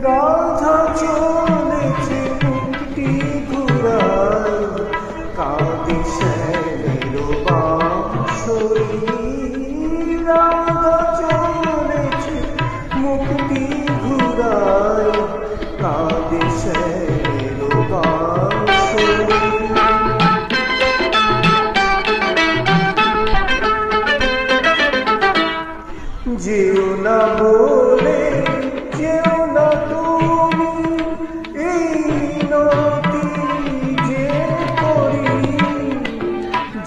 রাধা চলেছে মুক্তি ঘুরায়, কাঁদে শ্যামের বাঁশরি। রাধা চলেছে মুক্তি ঘুরায়, কাঁদে শ্যামের বাঁশরি। যেও না বলে যেও না তুমি, এই মিনতি যে করি।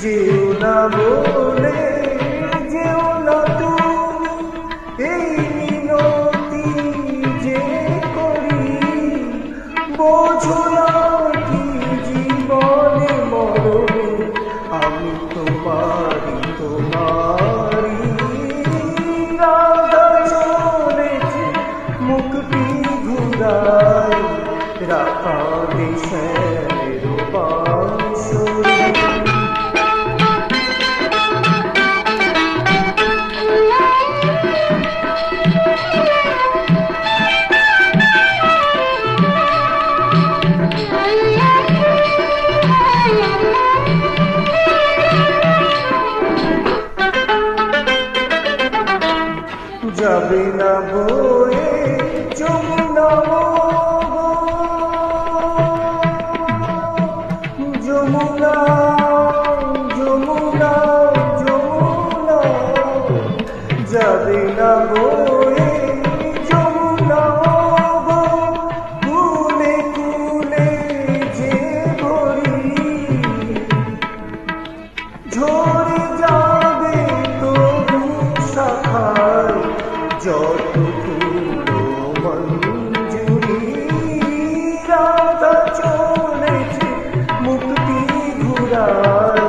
যেও না বলে যেও না তুমি, এই মিনতি যে করি। বোঝো না কি জীবনে মরণে আমি তোমারি তোমারি। রাধা চলেছে মুক্তি ঘুরায়, কাঁদে শ্যামের বাঁশরি। যাবে না বয়ে যমুনা, যমুনা যমুনা যমুনা। যাবে না বয়ে যমুনা, কুলে কুলে যে ভরি। ঝরে যাবে তরু শাখায় যত ফুলো মঞ্জুরি। রাধা চলেছে মুক্তি ঘুরায়,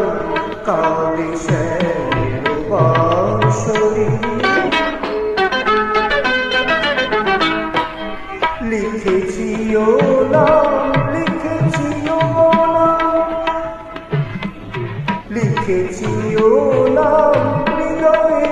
কাঁদে শ্যামের বাঁশরি। লিখেছি ও নাম, লিখেছি ও নাম, লিখেছি ও নাম হৃদয়ে।